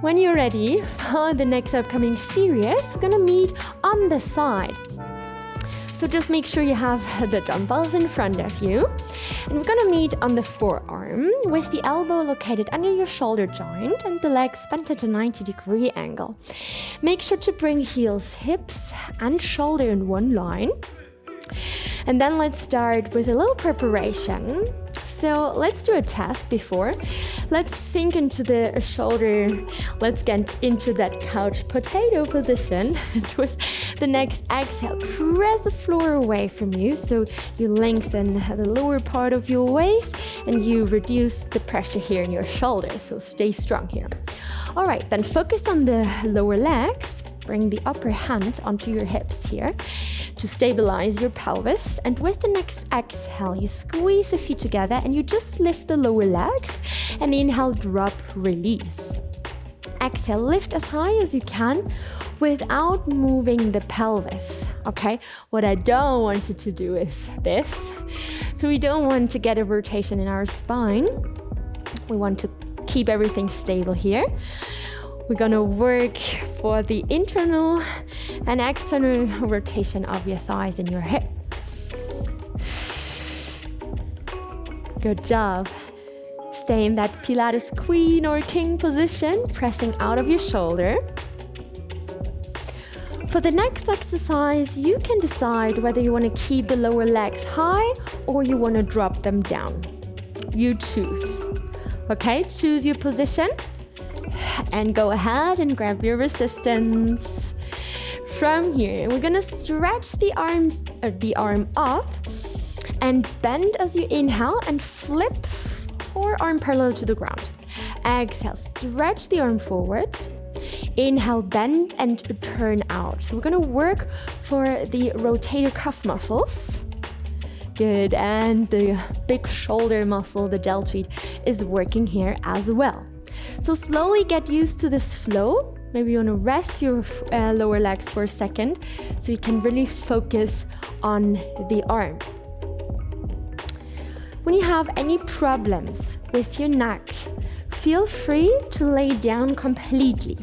When you're ready for the next upcoming series, we're gonna meet on the side. So just make sure you have the dumbbells in front of you. And we're gonna meet on the forearm with the elbow located under your shoulder joint and the legs bent at a 90-degree angle. Make sure to bring heels, hips, and shoulder in one line. And then let's start with a little preparation. So let's do a test before. Let's sink into the shoulder. Let's get into that couch potato position. And with the next exhale, press the floor away from you. So you lengthen the lower part of your waist and you reduce the pressure here in your shoulder. So stay strong here. All right, then focus on the lower legs. Bring the upper hand onto your hips here to stabilize your pelvis. And with the next exhale, you squeeze the feet together and you just lift the lower legs. And inhale, drop, release. Exhale, lift as high as you can without moving the pelvis, okay? What I don't want you to do is this. So we don't want to get a rotation in our spine. We want to keep everything stable here. We're gonna work for the internal and external rotation of your thighs and your hip. Good job. Stay in that Pilates queen or king position, pressing out of your shoulder. For the next exercise, you can decide whether you want to keep the lower legs high or you want to drop them down. You choose. Okay, choose your position. And go ahead and grab your resistance. From here, we're gonna stretch the arm up and bend as you inhale and flip forearm parallel to the ground. Exhale, stretch the arm forward. Inhale, bend and turn out. So we're gonna work for the rotator cuff muscles. Good, and the big shoulder muscle, the deltoid, is working here as well. So slowly get used to this flow. Maybe you want to rest your lower legs for a second so you can really focus on the arm. When you have any problems with your neck, feel free to lay down completely.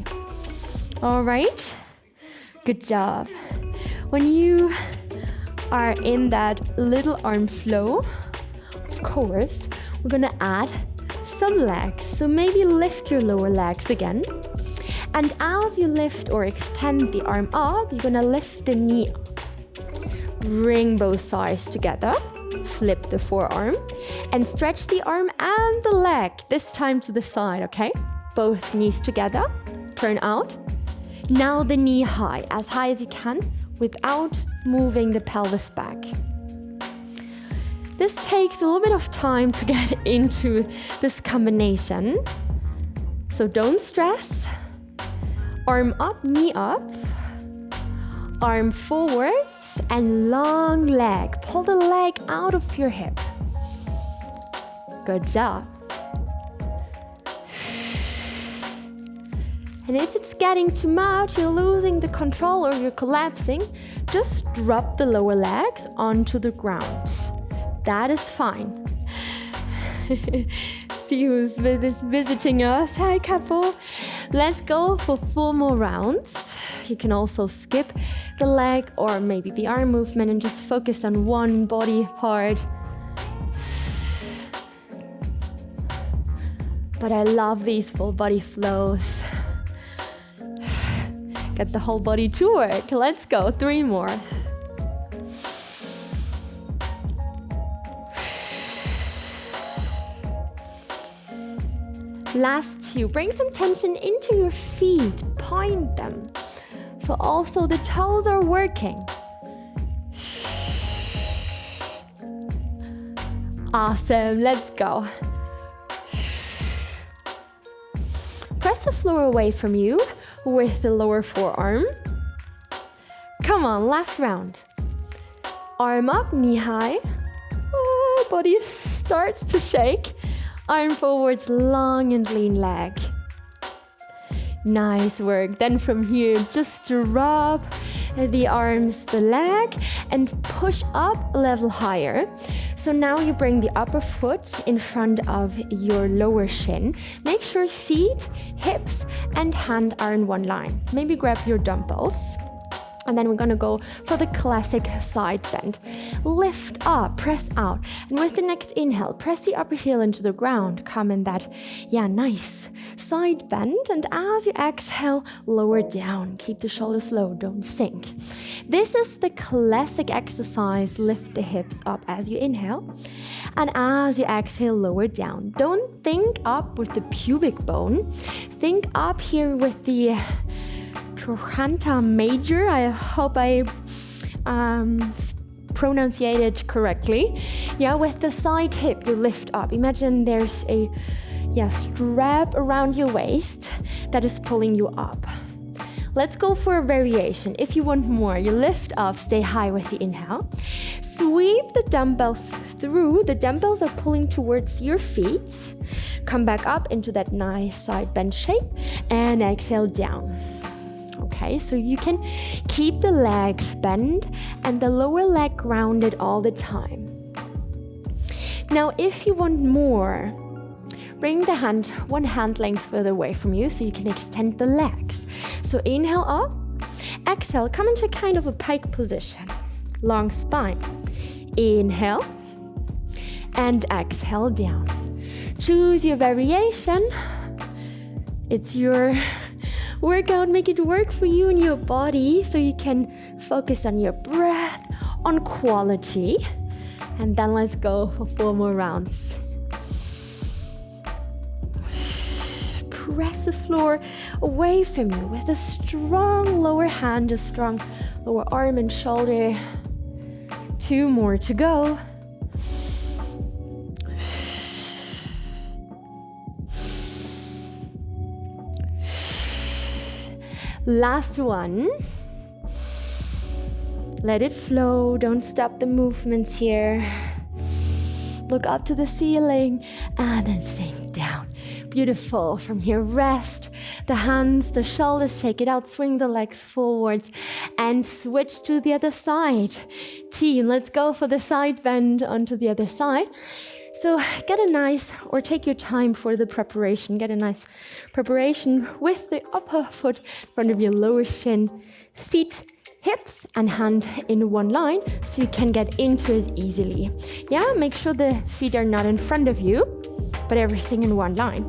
All right? Good job. When you are in that little arm flow, of course, we're going to add some legs. So maybe lift your lower legs again. And as you lift or extend the arm up, you're gonna lift the knee up. Bring both thighs together. Flip the forearm. And stretch the arm and the leg, this time to the side, okay? Both knees together. Turn out. Now the knee high as you can, without moving the pelvis back. This takes a little bit of time to get into this combination. So don't stress. Arm up, knee up. Arm forwards and long leg. Pull the leg out of your hip. Good job. And if it's getting too much, you're losing the control or you're collapsing, just drop the lower legs onto the ground. That is fine. See who's visiting us. Hi, couple. Let's go for 4 more rounds. You can also skip the leg or maybe the arm movement and just focus on one body part. But I love these full body flows. Get the whole body to work. Let's go. 3 more. Last 2. Bring some tension into your feet. Point them. So also the toes are working. Awesome. Let's go. Press the floor away from you with the lower forearm. Come on, last round. Arm up, knee high. Oh, body starts to shake. Arm forwards, long and lean leg. Nice work. Then from here, just drop the arms, the leg, and push up a level higher. So now you bring the upper foot in front of your lower shin. Make sure feet, hips, and hand are in one line. Maybe grab your dumbbells. And then we're gonna go for the classic side bend. Lift up, press out. And with the next inhale, press the upper heel into the ground. Come in that, nice side bend. And as you exhale, lower down. Keep the shoulders low, don't sink. This is the classic exercise. Lift the hips up as you inhale. And as you exhale, lower down. Don't think up with the pubic bone. Think up here with the trochanter major. I hope I pronunciated correctly. With the side hip, you lift up. Imagine there's a strap around your waist that is pulling you up. Let's go for a variation. If you want more, you lift up, stay high with the inhale. Sweep the dumbbells through. The dumbbells are pulling towards your feet. Come back up into that nice side bend shape and exhale down. Okay, so you can keep the legs bent and the lower leg grounded all the time. Now, if you want more, bring the hand one hand length further away from you so you can extend the legs. So inhale up, exhale, come into kind of a pike position, long spine. Inhale and exhale down. Choose your variation. It's your workout, make it work for you and your body so you can focus on your breath, on quality. And then let's go for 4 more rounds. Press the floor away from you with a strong lower hand, a strong lower arm and shoulder. 2 more to go. Last one. Let it flow. Don't stop the movements here. Look up to the ceiling and then sink down. Beautiful. From here, rest the hands, the shoulders, shake it out, swing the legs forwards and switch to the other side. Team, let's go for the side bend onto the other side. So get a nice, or take your time for the preparation, get a nice preparation with the upper foot in front of your lower shin, feet, hips, and hand in one line so you can get into it easily. Make sure the feet are not in front of you, but everything in one line.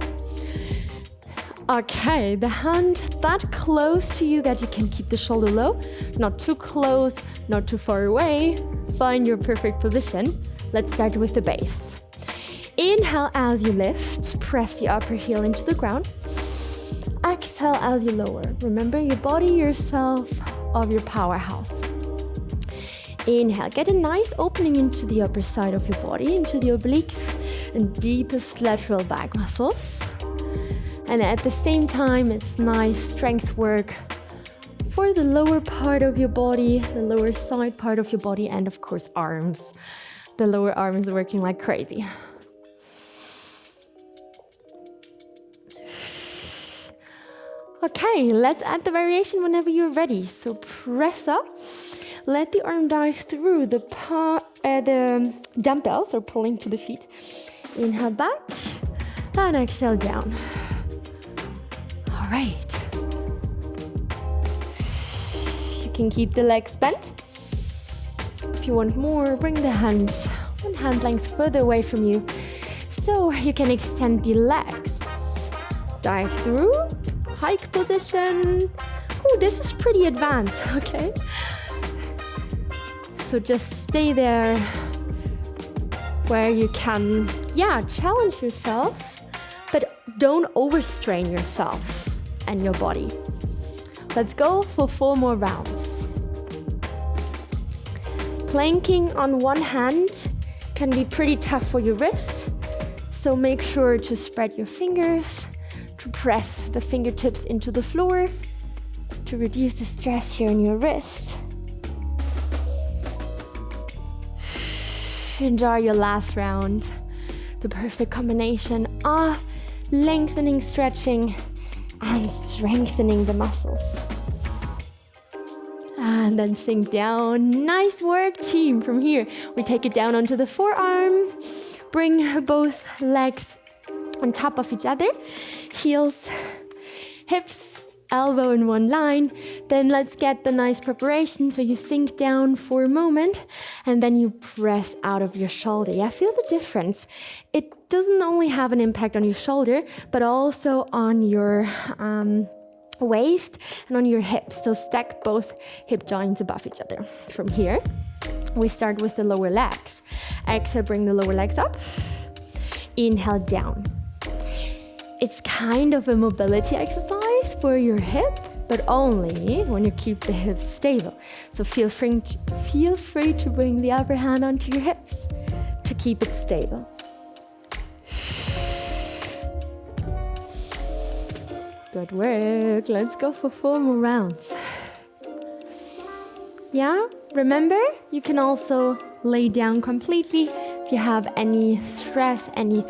Okay, the hand that close to you that you can keep the shoulder low, not too close, not too far away. Find your perfect position. Let's start with the base. Inhale as you lift, press the upper heel into the ground. Exhale as you lower. Remember, your body, yourself, of your powerhouse. Inhale, get a nice opening into the upper side of your body, into the obliques and deepest lateral back muscles. And at the same time, it's nice strength work for the lower part of your body, the lower side part of your body, and of course, arms. The lower arm is working like crazy. Okay, let's add the variation whenever you're ready. So press up, let the arm dive through the dumbbells or pulling to the feet. Inhale back and exhale down. All right. You can keep the legs bent. If you want more, bring the hand one hand length further away from you so you can extend the legs. Dive through. Hike position. Oh, this is pretty advanced, okay? So just stay there where you can, challenge yourself, but don't overstrain yourself and your body. Let's go for 4 more rounds. Planking on one hand can be pretty tough for your wrist, so make sure to spread your fingers, to press the fingertips into the floor to reduce the stress here in your wrist. Enjoy your last round. The perfect combination of lengthening, stretching, and strengthening the muscles. And then sink down. Nice work, team. From here, we take it down onto the forearm. Bring both legs on top of each other. Heels, hips, elbow in one line. Then let's get the nice preparation. So you sink down for a moment and then you press out of your shoulder. Yeah, feel the difference. It doesn't only have an impact on your shoulder, but also on your waist and on your hips. So stack both hip joints above each other. From here, we start with the lower legs. Exhale, bring the lower legs up. Inhale, down. It's kind of a mobility exercise for your hip, but only when you keep the hips stable. So feel free to bring the upper hand onto your hips to keep it stable. Good work. Let's go for 4 more rounds. Yeah, remember, you can also lay down completely if you have any stress, any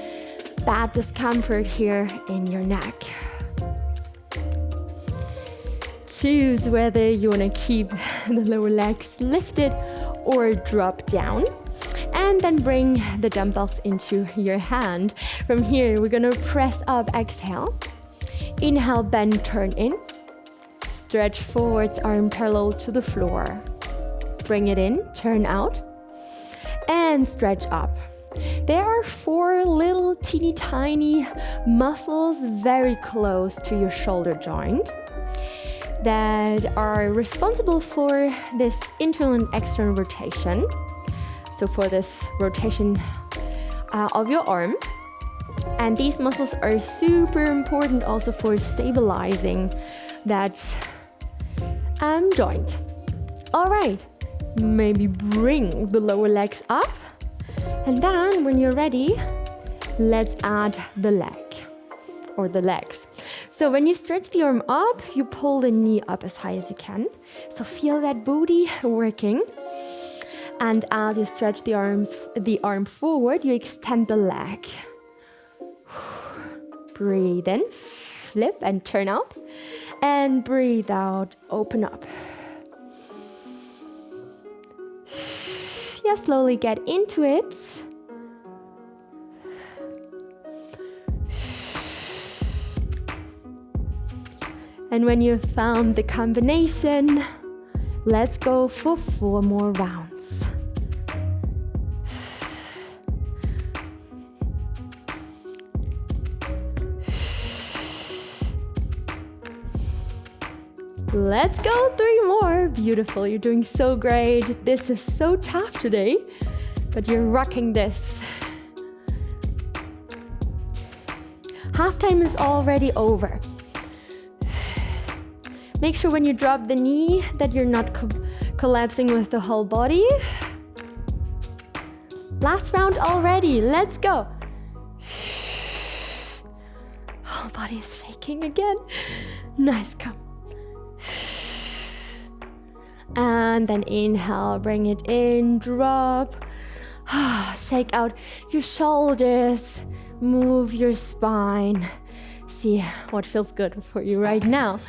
bad discomfort here in your neck. Choose whether you want to keep the lower legs lifted or drop down. And then bring the dumbbells into your hand. From here, we're going to press up, exhale. Inhale, bend, turn in. Stretch forwards, arm parallel to the floor. Bring it in, turn out. And stretch up. There are 4 little teeny tiny muscles very close to your shoulder joint that are responsible for this internal and external rotation. So for this rotation of your arm. And these muscles are super important also for stabilizing that joint. All right, maybe bring the lower legs up. And then when you're ready, let's add the leg or the legs. So when you stretch the arm up, you pull the knee up as high as you can. So feel that booty working. And as you stretch the arm forward, you extend the leg. Breathe in, flip and turn out. And breathe out, open up. Yeah, slowly get into it. And when you've found the combination, let's go for 4 more rounds. Let's go 3 more. Beautiful, you're doing so great. This is so tough today, but you're rocking this. Halftime is already over. Make sure when you drop the knee that you're not collapsing with the whole body. Last round already, let's go. Whole body is shaking again. Nice, come. And then inhale, bring it in, drop. Shake out your shoulders, move your spine. See what feels good for you right now.